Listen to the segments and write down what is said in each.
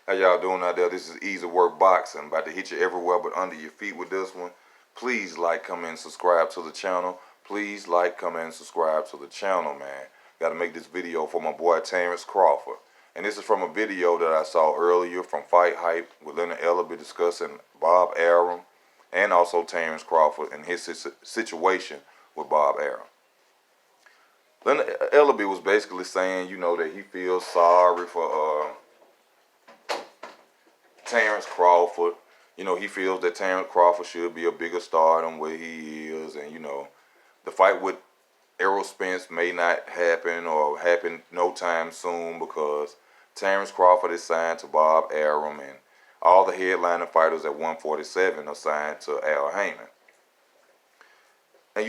How y'all doing out there? This is Easy Work Boxing. About to hit you everywhere but under your feet with this one. Please like, comment, and subscribe to the channel. Please like, comment, and subscribe to the channel, man. Got to make this video for my boy Terence Crawford. And this is from a video that I saw earlier from Fight Hype with Leonard Ellaby discussing Bob Arum and also Terence Crawford and his situation with Bob Arum. Leonard Ellaby was basically saying, that he feels sorry for Terence Crawford. He feels that Terence Crawford should be a bigger star than what he is. And, the fight with Errol Spence may not happen or happen no time soon because Terence Crawford is signed to Bob Arum and all the headlining fighters at 147 are signed to Al Heyman. And,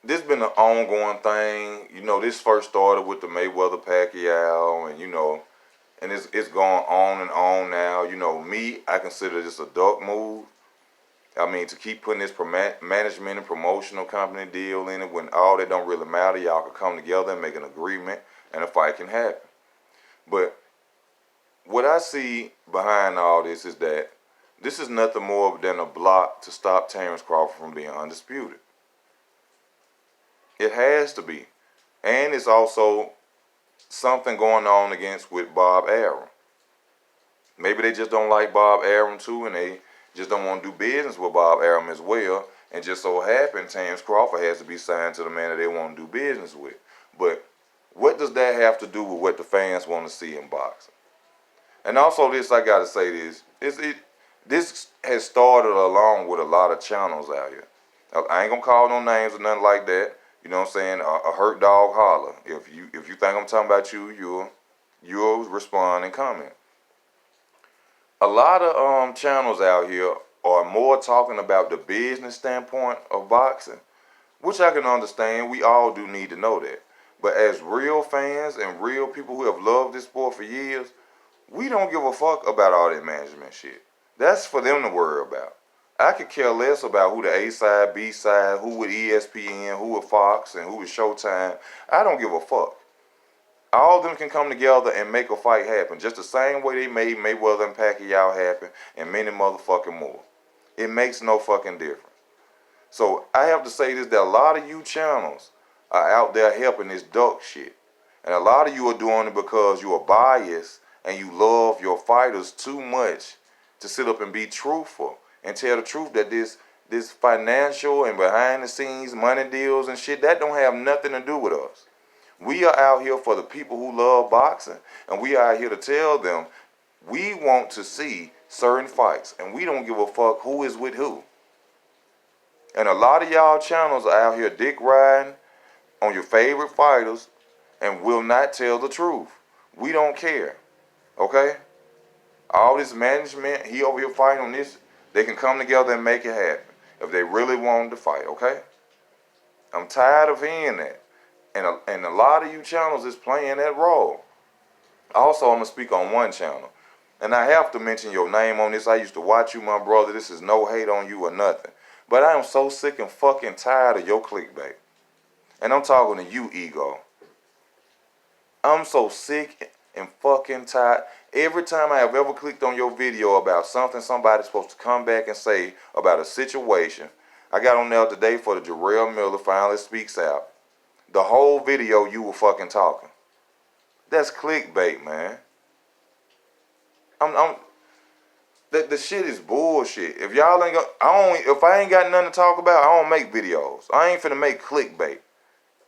this has been an ongoing thing. This first started with the Mayweather-Pacquiao and, and it's going on and on now. Me, I consider this a duck move. I mean, to keep putting this management and promotional company deal in it when all that don't really matter. Y'all can come together and make an agreement and a fight can happen. But what I see behind all this is that this is nothing more than a block to stop Terence Crawford from being undisputed. It has to be. And it's also something going on with Bob Arum. Maybe they just don't like Bob Arum too, and they just don't want to do business with Bob Arum as well. And just so happens Terence Crawford has to be signed to the man that they want to do business with. But what does that have to do with what the fans want to see in boxing? And also this, I got to say this. This has started along with a lot of channels out here. I ain't going to call no names or nothing like that. You know what I'm saying? A hurt dog holler. If you think I'm talking about you, you'll respond and comment. A lot of channels out here are more talking about the business standpoint of boxing, which I can understand. We all do need to know that. But as real fans and real people who have loved this sport for years, we don't give a fuck about all that management shit. That's for them to worry about. I could care less about who the A side, B side, who with ESPN, who with Fox, and who with Showtime. I don't give a fuck. All of them can come together and make a fight happen, just the same way they made Mayweather and Pacquiao happen, and many motherfucking more. It makes no fucking difference. So I have to say this, that a lot of you channels are out there helping this duck shit. And a lot of you are doing it because you are biased and you love your fighters too much to sit up and be truthful and tell the truth that this financial and behind the scenes money deals and shit, that don't have nothing to do with us. We are out here for the people who love boxing, and we are out here to tell them we want to see certain fights, and we don't give a fuck who is with who. And a lot of y'all channels are out here dick riding on your favorite fighters and will not tell the truth. We don't care, okay? All this management, he over here fighting on this, they can come together and make it happen if they really wanted to fight, okay? I'm tired of hearing that. And a lot of you channels is playing that role. Also, I'm going to speak on one channel. And I have to mention your name on this. I used to watch you, my brother. This is no hate on you or nothing. But I am so sick and fucking tired of your clickbait. And I'm talking to you, Ego. I'm so sick and fucking tired. Every time I have ever clicked on your video about something somebody's supposed to come back and say about a situation, I got on there today for the Jarrell Miller finally speaks out. The whole video you were fucking talking. That's clickbait, man. The shit is bullshit. If y'all ain't if I ain't got nothing to talk about, I don't make videos. I ain't finna make clickbait.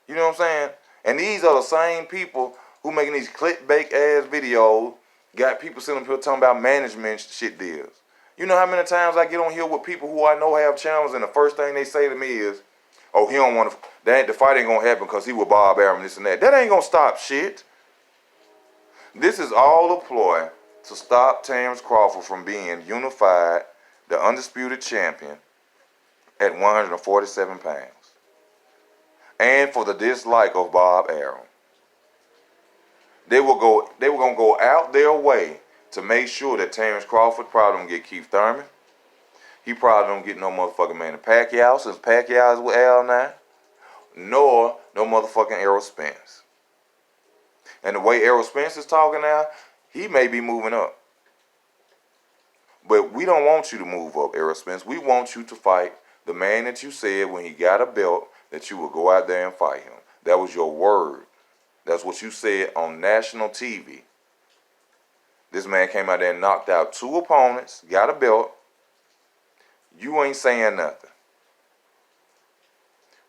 You know what I'm saying? And these are the same people who making these clickbait ass videos, got people sitting up here talking about management shit deals. You know how many times I get on here with people who I know have channels and the first thing they say to me is, oh, he don't want to, the fight ain't going to happen because he with Bob Arum, this and that. That ain't going to stop shit. This is all a ploy to stop Terence Crawford from being unified, the undisputed champion at 147 pounds. And for the dislike of Bob Arum. They were going to go out their way to make sure that Terence Crawford probably don't get Keith Thurman. He probably don't get no motherfucking Manny Pacquiao, since Pacquiao is with Al now. Nor no motherfucking Errol Spence. And the way Errol Spence is talking now, he may be moving up. But we don't want you to move up, Errol Spence. We want you to fight the man that you said when he got a belt that you would go out there and fight him. That was your word. That's what you said on national TV. This man came out there and knocked out 2 opponents, got a belt. You ain't saying nothing.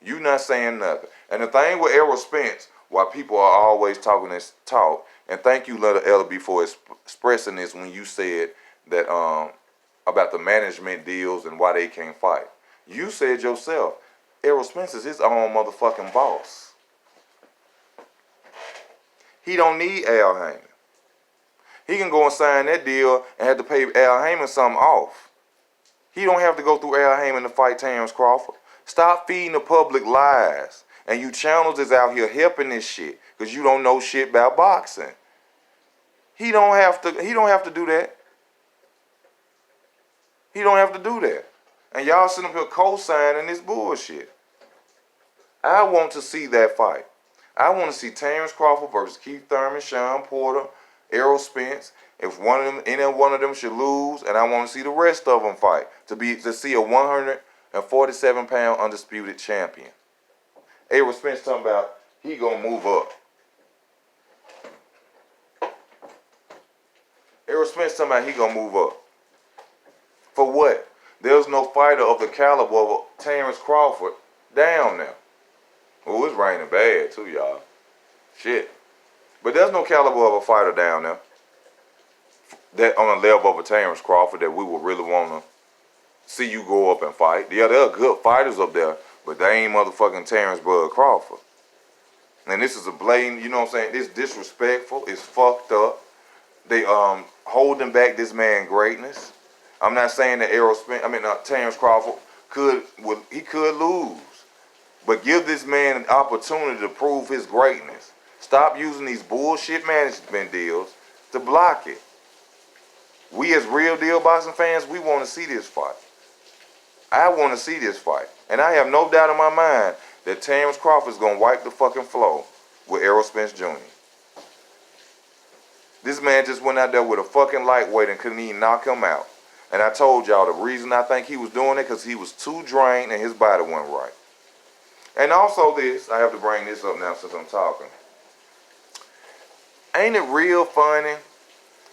You not saying nothing. And the thing with Errol Spence, why people are always talking this talk, and thank you, Little LB, for expressing this when you said that about the management deals and why they can't fight. You said yourself, Errol Spence is his own motherfucking boss. He don't need Al Heyman. He can go and sign that deal and have to pay Al Heyman something off. He don't have to go through Al Heyman to fight Terence Crawford. Stop feeding the public lies. And you channels is out here helping this shit because you don't know shit about boxing. He don't have to do that. He don't have to do that. And y'all sitting up here co-signing this bullshit. I want to see that fight. I want to see Terence Crawford versus Keith Thurman, Sean Porter, Errol Spence. If any one of them should lose, and I want to see the rest of them fight to see a 147-pound undisputed champion. Errol Spence talking about he gonna move up. Errol Spence talking about he gonna move up. For what? There's no fighter of the caliber of Terence Crawford down there. Oh, it's raining bad too, y'all. Shit. But there's no caliber of a fighter down there that on a level of a Terence Crawford that we would really want to see you go up and fight. Yeah, there are good fighters up there, but they ain't motherfucking Terence Bud Crawford. And this is a blatant, you know what I'm saying? It's disrespectful. It's fucked up. They holding back this man's greatness. I'm not saying that Terence Crawford could lose, but give this man an opportunity to prove his greatness. Stop using these bullshit management deals to block it. We as real deal boxing fans, we want to see this fight. I want to see this fight. And I have no doubt in my mind that Terence Crawford is going to wipe the fucking floor with Errol Spence Jr. This man just went out there with a fucking lightweight and couldn't even knock him out. And I told y'all the reason I think he was doing it because he was too drained and his body wasn't right. And also this, I have to bring this up now since I'm talking. Ain't it real funny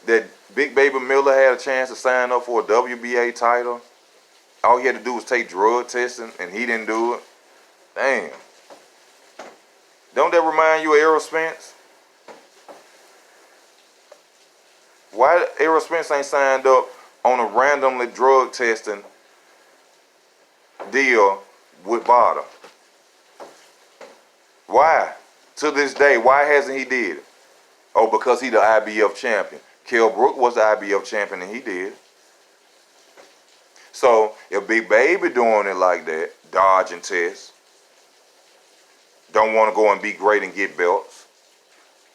that Big Baby Miller had a chance to sign up for a WBA title? All he had to do was take drug testing and he didn't do it. Damn. Don't that remind you of Errol Spence? Why Errol Spence ain't signed up on a randomly drug testing deal with Bada? Why? To this day, why hasn't he did it? Oh, because he the IBF champion. Kell Brook was the IBF champion and he did. So if Big Baby doing it like that, dodging tests, don't want to go and be great and get belts,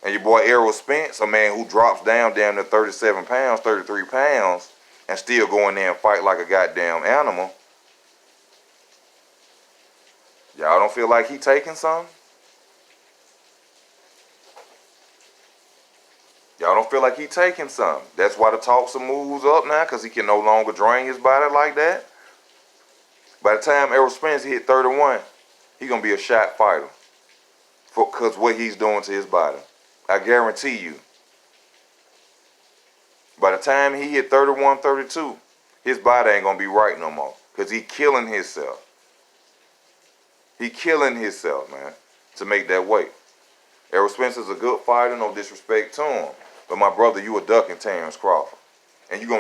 and your boy Errol Spence, a man who drops down to 37 pounds, 33 pounds, and still go in there and fight like a goddamn animal, y'all don't feel like he taking some? Y'all don't feel like he taking some? That's why the talks are moves up now, because he can no longer drain his body like that. By the time Errol Spence hit 31, he going to be a shot fighter. Because what he's doing to his body. I guarantee you. By the time he hit 31, 32, his body ain't going to be right no more. Because he killing himself. He killing himself, man, to make that weight. Errol Spence is a good fighter, no disrespect to him. But my brother, you a ducking Terence Crawford. And you gonna